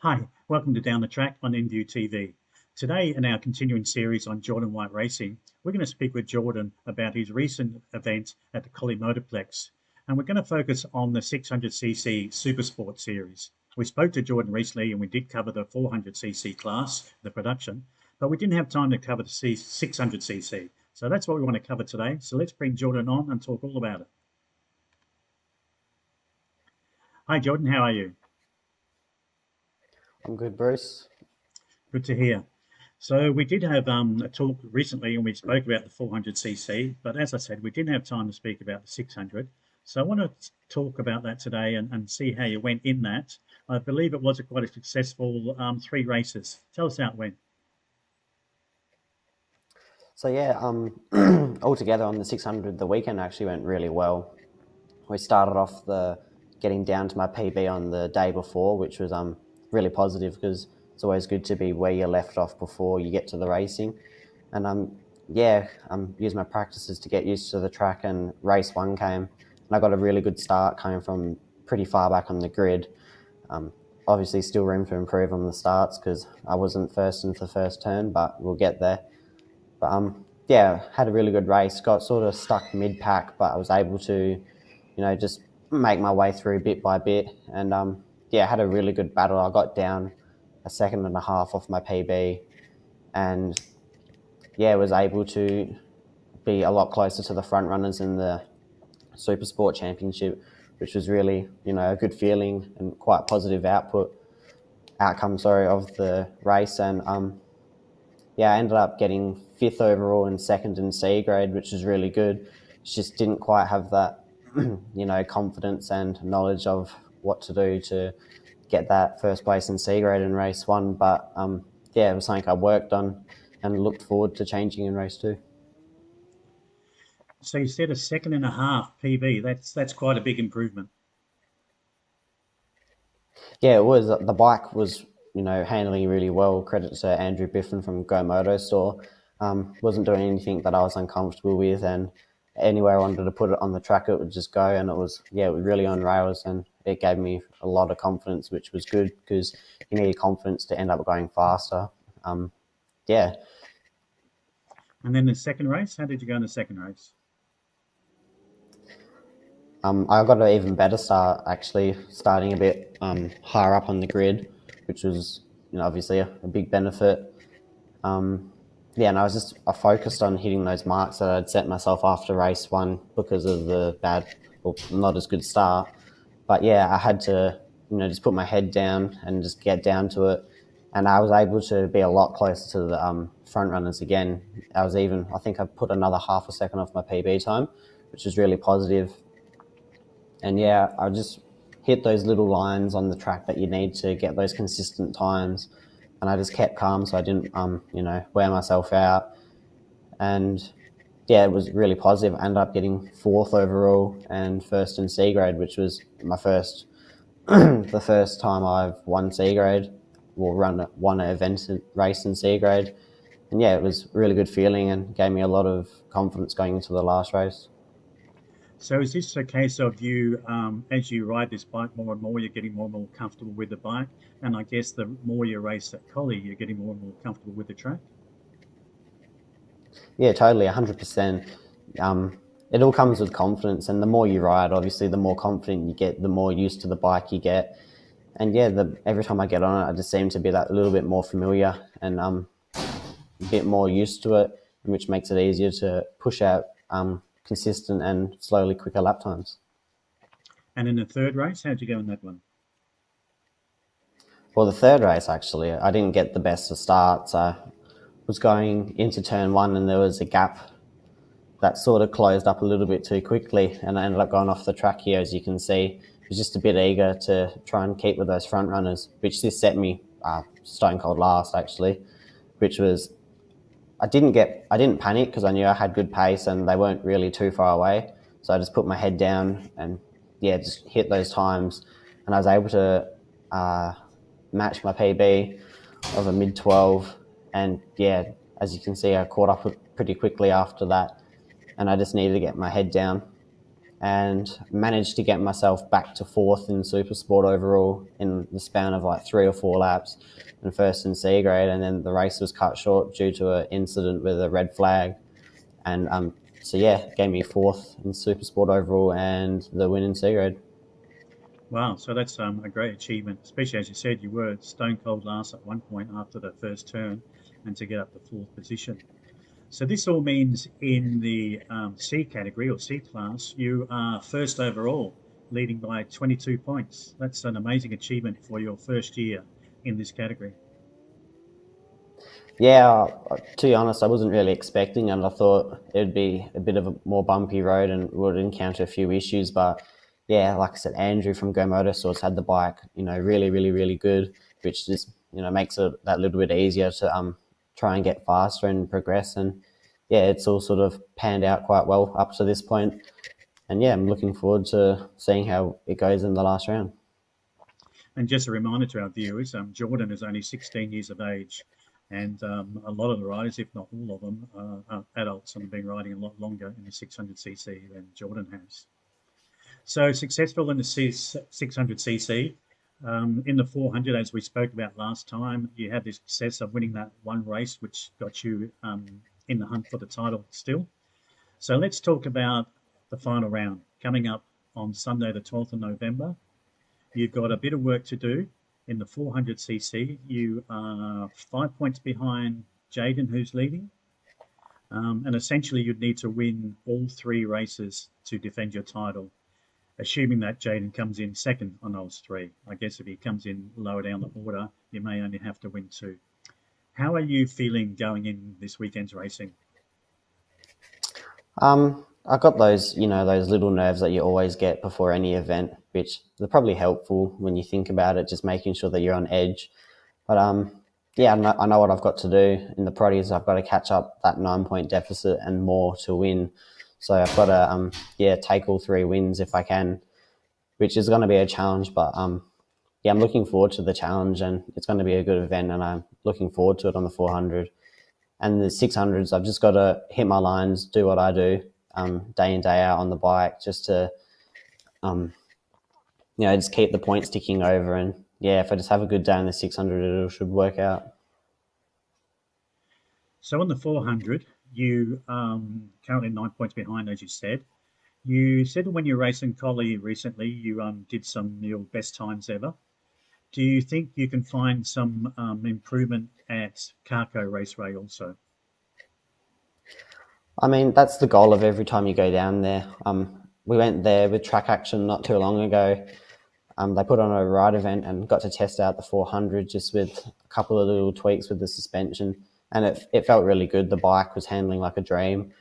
Hi, welcome to Down the Track on InView TV. Today, in our continuing series on Jordan White Racing, we're going to speak with Jordan about his recent event at the Collie Motorplex, and we're going to focus on the 600cc Supersport series. We spoke to Jordan recently and we did cover the 400cc class, the production, but we didn't have time to cover the 600cc. So that's what we want to cover today. So let's bring Jordan on and talk all about it. Hi, Jordan, how are you? I'm good, Bruce. Good to hear. So we did have a talk recently, and we spoke about the 400cc. But as I said, we didn't have time to speak about the 600. So I want to talk about that today and see how you went in that. I believe it was quite a successful three races. Tell us how it went. So yeah, altogether on the 600, the weekend actually went really well. We started off the getting down to my PB on the day before, which was really positive because it's always good to be where you left off before you get to the racing. And used my practices to get used to the track, and race one came, and I got a really good start coming from pretty far back on the grid. Obviously, still room to improve on the starts because I wasn't first into the first turn, but we'll get there. But yeah, had a really good race. Got sort of stuck mid pack, but I was able to, just make my way through bit by bit. And yeah, had a really good battle. I got down a second and a half off my PB, and yeah, was able to be a lot closer to the front runners in the Supersport Championship, which was really, a good feeling and quite positive outcome, of the race. And yeah, I ended up getting fifth overall and second in C grade, which was really good. Just didn't quite have that, confidence and knowledge of what to do to get that first place in C grade in race one. But yeah, it was something I worked on and looked forward to changing in race two. So you said a second and a half PB. That's quite a big improvement. Yeah, it was. The bike was, handling really well. Credit to Andrew Biffin from Go Moto Store. Wasn't doing anything that I was uncomfortable with, and anywhere I wanted to put it on the track, it would just go. And it was really on rails, and it gave me a lot of confidence, which was good because you need confidence to end up going faster. Yeah, And then the second race, how did you go in the second race? I got an even better start actually, starting a bit higher up on the grid, which was, obviously a big benefit. Yeah, and I focused on hitting those marks that I'd set myself after race one because of the bad or not as good start. But yeah, I had to, just put my head down and just get down to it. And I was able to be a lot closer to the front runners again. I think I put another half a second off my PB time, which was really positive. And yeah, I just hit those little lines on the track that you need to get those consistent times. And I just kept calm so I didn't, wear myself out. And yeah, it was really positive. I ended up getting fourth overall and first in C grade, which was my first, the first time I've won C grade or won an race in C grade. And yeah, it was a really good feeling and gave me a lot of confidence going into the last race. So is this a case of you, as you ride this bike more and more, you're getting more and more comfortable with the bike, and I guess the more you race at Collie, you're getting more and more comfortable with the track? Yeah, totally, 100%. It all comes with confidence, and the more you ride, obviously, the more confident you get, the more used to the bike you get. And yeah, every time I get on it, I just seem to be that little bit more familiar and a bit more used to it, which makes it easier to push out consistent and slowly quicker lap times. And in the third race, how'd you go in that one? Well, the third race, actually, I didn't get the best of starts. I was going into turn one, and there was a gap that sort of closed up a little bit too quickly, and I ended up going off the track here, as you can see. I was just a bit eager to try and keep with those front runners, which this set me stone cold last, actually, which was I didn't panic because I knew I had good pace and they weren't really too far away. So I just put my head down and yeah, just hit those times, and I was able to match my PB of a mid 12. And yeah, as you can see, I caught up pretty quickly after that, and I just needed to get my head down and managed to get myself back to fourth in Supersport overall in the span of like 3 or 4 laps, and first in C grade. And then the race was cut short due to an incident with a red flag. And so yeah, gave me fourth in Supersport overall and the win in C grade. Wow, so that's a great achievement, especially as you said, you were stone cold last at one point after the first turn, and to get up to fourth position. So this all means in the C category or C class, you are first overall, leading by 22 points. That's an amazing achievement for your first year in this category. Yeah, to be honest, I wasn't really expecting it. I thought it'd be a bit of a more bumpy road and would encounter a few issues. But yeah, like I said, Andrew from Go Motorsports had the bike, really, really, really good, which just makes it that little bit easier to try and get faster and progress. And yeah, it's all sort of panned out quite well up to this point. And yeah, I'm looking forward to seeing how it goes in the last round. And just a reminder to our viewers, Jordan is only 16 years of age, and a lot of the riders, if not all of them, are adults and have been riding a lot longer in the 600cc than Jordan has. So successful in the 600cc. In the 400, as we spoke about last time, you had the success of winning that one race, which got you in the hunt for the title still. So let's talk about the final round coming up on Sunday, the 12th of November. You've got a bit of work to do in the 400cc. You are 5 points behind Jaden, who's leading. And essentially, you'd need to win all 3 races to defend your title, assuming that Jaden comes in second on those 3. I guess if he comes in lower down the order, you may only have to win 2. How are you feeling going in this weekend's racing? I got those, those little nerves that you always get before any event, which are probably helpful when you think about it, just making sure that you're on edge. But yeah, I know what I've got to do in the Prodies. I've got to catch up that 9-point deficit and more to win. So I've got to take all 3 wins if I can, which is going to be a challenge. But yeah, I'm looking forward to the challenge, and it's going to be a good event, and I'm looking forward to it on the 400. And the 600s, I've just got to hit my lines, do what I do day in, day out on the bike, just to, just keep the points ticking over. And yeah, if I just have a good day on the 600, it should work out. So on the 400, you currently 9 points behind, as you said. You said when you were racing Collie recently, you did some your best times ever. Do you think you can find some improvement at Carco Raceway also? I mean, that's the goal of every time you go down there. We went there with Track Action not too long ago. They put on a ride event and got to test out the 400 just with a couple of little tweaks with the suspension. And it felt really good. The bike was handling like a dream.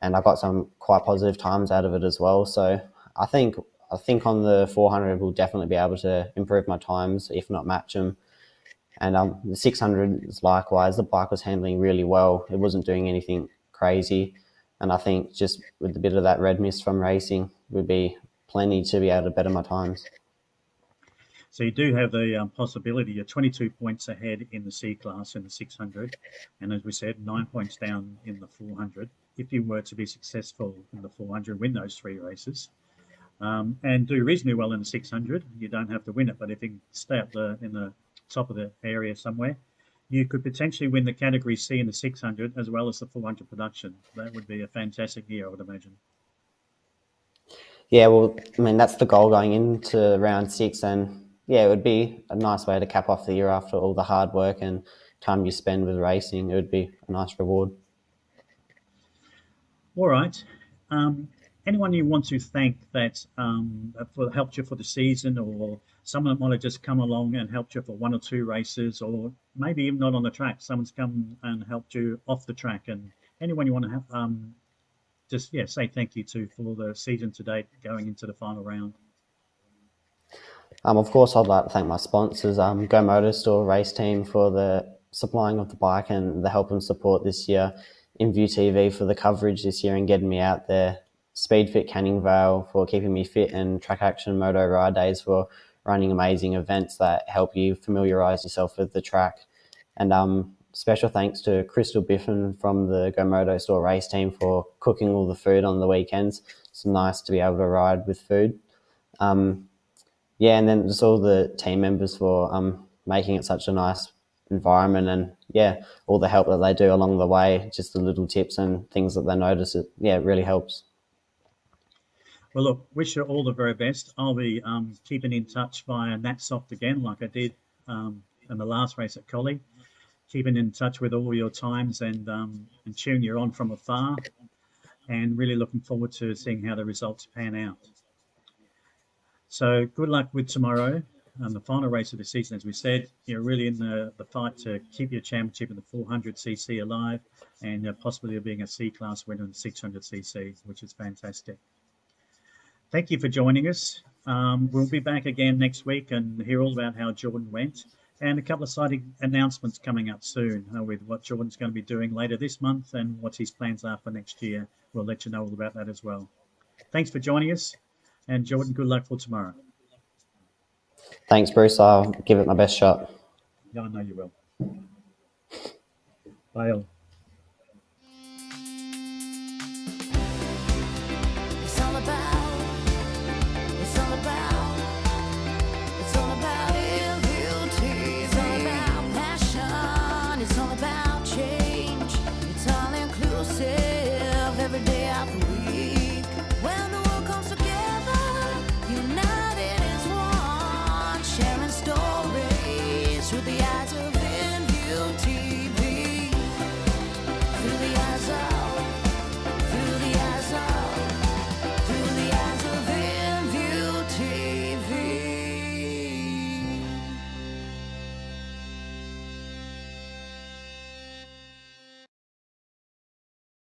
And I got some quite positive times out of it as well. So I think on the 400 we'll definitely be able to improve my times, if not match them. And the 600 is likewise. The bike was handling really well. It wasn't doing anything crazy. And I think just with a bit of that red mist from racing would be plenty to be able to better my times. So you do have the possibility. You're 22 points ahead in the C class in the 600, and as we said, 9 points down in the 400. If you were to be successful in the 400, win those 3 races, and do reasonably well in the 600, you don't have to win it. But if you stay up in the top of the area somewhere, you could potentially win the category C in the 600 as well as the 400 production. That would be a fantastic year, I would imagine. Yeah, well, I mean, that's the goal going into round 6. And yeah, it would be a nice way to cap off the year after all the hard work and time you spend with racing. It would be a nice reward. All right. Anyone you want to thank that helped you for the season, or someone that might have just come along and helped you for 1 or 2 races, or maybe even not on the track, someone's come and helped you off the track, and anyone you want to have, say thank you to for the season to date going into the final round. Of course, I'd like to thank my sponsors, Go Motor Store Race Team for the supplying of the bike and the help and support this year, InView TV for the coverage this year and getting me out there, Speedfit Canning Vale for keeping me fit, and Track Action Moto Ride Days for running amazing events that help you familiarise yourself with the track. And special thanks to Crystal Biffin from the Go Moto Store Race Team for cooking all the food on the weekends. it's nice to be able to ride with food. Yeah, and then just all the team members for making it such a nice environment, and yeah, all the help that they do along the way, just the little tips and things that they notice. It really helps. Well, look, wish you all the very best. I'll be keeping in touch via NatSoft again, like I did in the last race at Collie. Keeping in touch with all your times and cheering you on from afar, and really looking forward to seeing how the results pan out. So good luck with tomorrow. The final race of the season, as we said, you're really in the fight to keep your championship in the 400cc alive, and possibly being a C-class winner in the 600cc, which is fantastic. Thank you for joining us. We'll be back again next week and hear all about how Jordan went, and a couple of exciting announcements coming up soon with what Jordan's going to be doing later this month and what his plans are for next year. We'll let you know all about that as well. Thanks for joining us, and Jordan, good luck for tomorrow. Thanks, Bruce. I'll give it my best shot. Yeah, I know you will. Bye all.